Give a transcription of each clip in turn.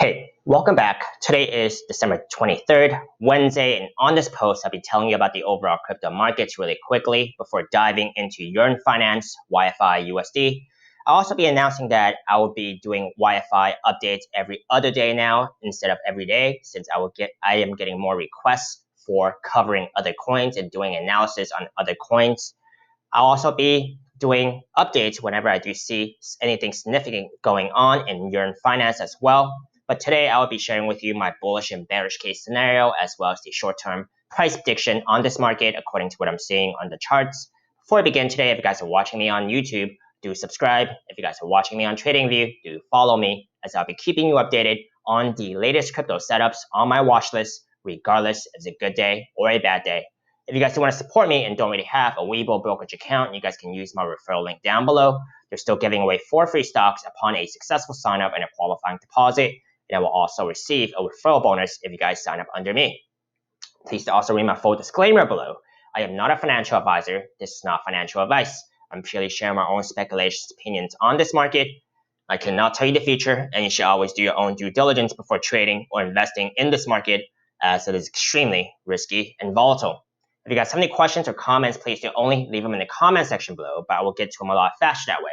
Hey, welcome back. Today is December 23rd, Wednesday, and on this post, I'll be telling you about the overall crypto markets really quickly before diving into Yearn Finance, YFIUSD. I'll also be announcing that I will be doing YFI updates every other day now instead of every day, since I am getting more requests for covering other coins and doing analysis on other coins. I'll also be doing updates whenever I do see anything significant going on in Yearn Finance as well. But today I will be sharing with you my bullish and bearish case scenario as well as the short-term price prediction on this market according to what I'm seeing on the charts. Before I begin today, if you guys are watching me on YouTube, do subscribe. If you guys are watching me on TradingView, do follow me, as I'll be keeping you updated on the latest crypto setups on my watch list, regardless if it's a good day or a bad day. If you guys want to support me and don't already have a Webull brokerage account, you guys can use my referral link down below. They're still giving away 4 free stocks upon a successful sign up and a qualifying deposit. And I will also receive a referral bonus if you guys sign up under me. Please also read my full disclaimer below. I am not a financial advisor. This is not financial advice. I'm purely sharing my own speculations, opinions on this market. I cannot tell you the future, and you should always do your own due diligence before trading or investing in this market, as it is extremely risky and volatile. If you guys have any questions or comments, please do only leave them in the comment section below, but I will get to them a lot faster that way.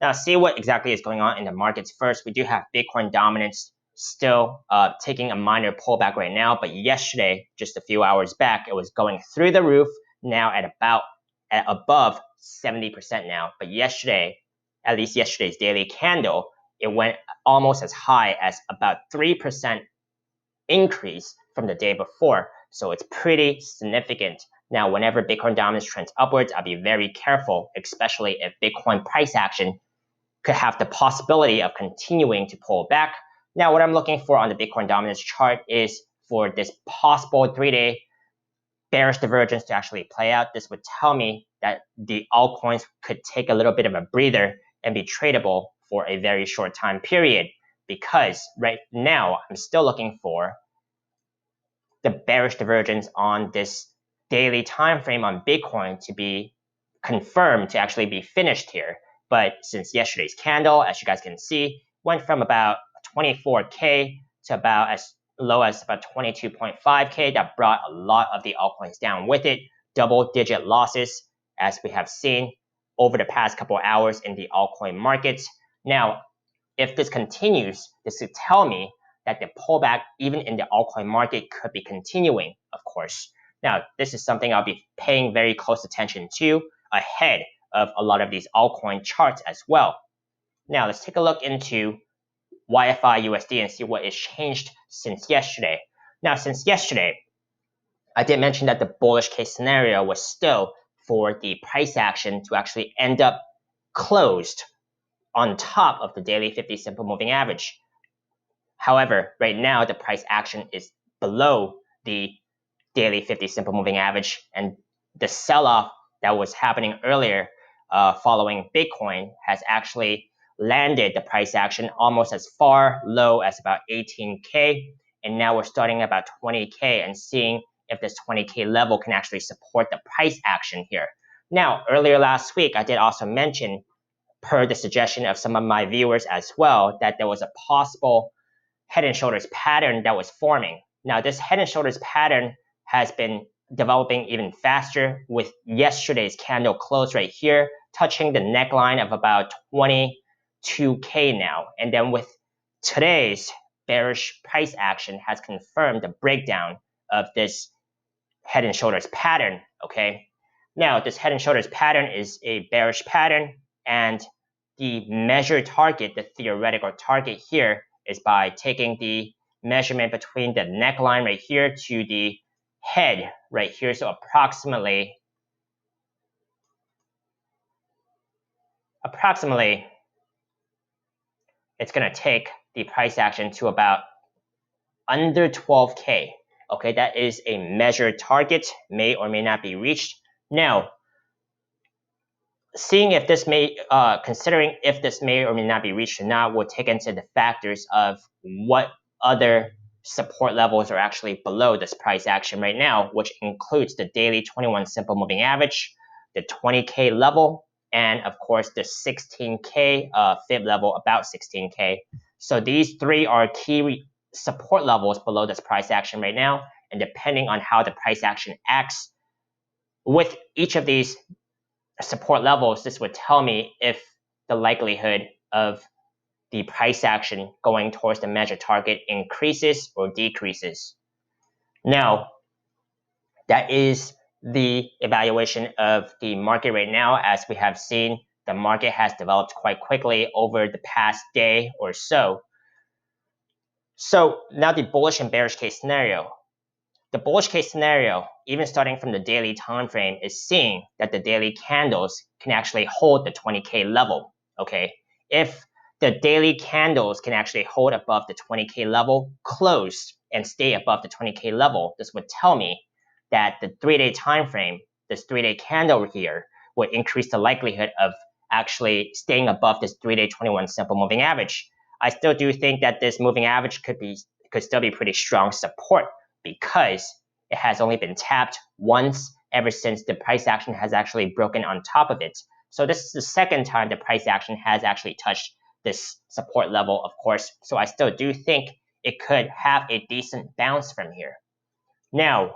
Now, see what exactly is going on in the markets first. We do have Bitcoin dominance still taking a minor pullback right now, but yesterday, just a few hours back, it was going through the roof, now at above 70% now. But yesterday, at least yesterday's daily candle, it went almost as high as about 3% increase from the day before. So it's pretty significant. Now, whenever Bitcoin dominance trends upwards, I'll be very careful, especially if Bitcoin price action could have the possibility of continuing to pull back. Now, what I'm looking for on the Bitcoin dominance chart is for this possible 3-day bearish divergence to actually play out. This would tell me that the altcoins could take a little bit of a breather and be tradable for a very short time period, because right now I'm still looking for the bearish divergence on this daily time frame on Bitcoin to be confirmed to actually be finished here. But since yesterday's candle, as you guys can see, went from about 24K to about as low as about 22.5K, that brought a lot of the altcoins down with it. Double-digit losses, as we have seen over the past couple of hours in the altcoin markets. Now, if this continues, this would tell me that the pullback, even in the altcoin market, could be continuing, of course. Now, this is something I'll be paying very close attention to ahead of a lot of these altcoin charts as well. Now, let's take a look into YFIUSD and see what has changed since yesterday. Now, since yesterday, I did mention that the bullish case scenario was still for the price action to actually end up closed on top of the daily 50 simple moving average. However, right now, the price action is below the daily 50 simple moving average, and the sell-off that was happening earlier following Bitcoin has actually landed the price action almost as far low as about 18K, and now we're starting about 20K and seeing if this 20K level can actually support the price action here. Now, earlier last week, I did also mention, per the suggestion of some of my viewers as well, that there was a possible head and shoulders pattern that was forming. Now, this head and shoulders pattern has been developing even faster, with yesterday's candle close right here, touching the neckline of about 22K now. And then with today's bearish price action has confirmed the breakdown of this head and shoulders pattern, okay? Now, this head and shoulders pattern is a bearish pattern, and the measured target, the theoretical target here, is by taking the measurement between the neckline right here to the head right here. So approximately it's going to take the price action to about under 12K. Okay, that is a measured target, may or may not be reached. Now, seeing if this may, considering if this may or may not be reached or not, we'll take into the factors of what other support levels are actually below this price action right now, which includes the daily 21 simple moving average, the 20K level, and of course the 16K fib level, about 16K. So these three are key support levels below this price action right now. And depending on how the price action acts with each of these support levels, this would tell me if the likelihood of the price action going towards the measured target increases or decreases. Now, that is the evaluation of the market right now. As we have seen, the market has developed quite quickly over the past day or so. So now the bullish and bearish case scenario. The bullish case scenario, even starting from the daily time frame, is seeing that the daily candles can actually hold the 20K level. Okay, if the daily candles can actually hold above the 20K level, close and stay above the 20K level, this would tell me that the 3-day time frame, this 3-day candle here, would increase the likelihood of actually staying above this 3-day 21 simple moving average. I still do think that this moving average could still be pretty strong support, because it has only been tapped once ever since the price action has actually broken on top of it. So this is the second time the price action has actually touched this support level, of course. So I still do think it could have a decent bounce from here. Now,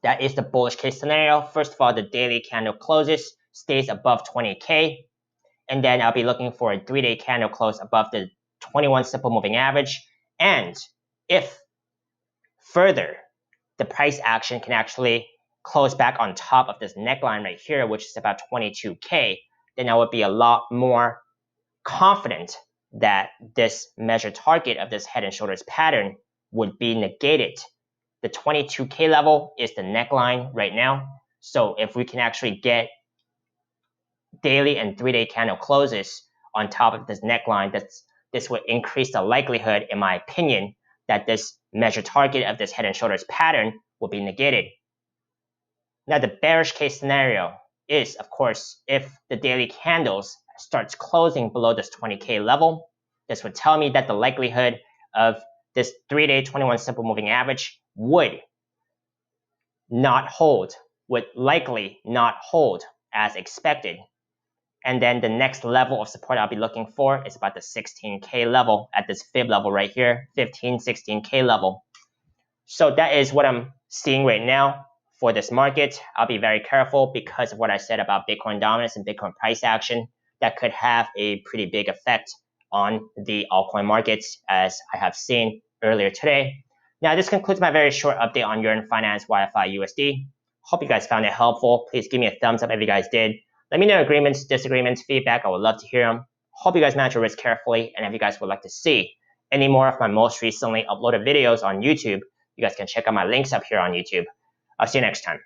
that is the bullish case scenario. First of all, the daily candle closes, stays above 20K, and then I'll be looking for a 3-day candle close above the 21 simple moving average. And if further, the price action can actually close back on top of this neckline right here, which is about 22K, then I would be a lot more confident that this measured target of this head and shoulders pattern would be negated. The 22K level is the neckline right now. So if we can actually get daily and 3-day candle closes on top of this neckline, this would increase the likelihood, in my opinion, that this measured target of this head and shoulders pattern will be negated. Now, the bearish case scenario is, of course, if the daily candles starts closing below this 20K level, this would tell me that the likelihood of this 3-day 21 simple moving average would likely not hold as expected. And then the next level of support I'll be looking for is about the 16K level at this fib level right here, 16K level. So that is what I'm seeing right now for this market. I'll be very careful because of what I said about Bitcoin dominance and Bitcoin price action. That could have a pretty big effect on the altcoin markets, as I have seen earlier today. Now, this concludes my very short update on Yearn Finance YFIUSD. Hope you guys found it helpful. Please give me a thumbs up if you guys did. Let me know agreements, disagreements, feedback. I would love to hear them. Hope you guys manage your risk carefully. And if you guys would like to see any more of my most recently uploaded videos on YouTube, you guys can check out my links up here on YouTube. I'll see you next time.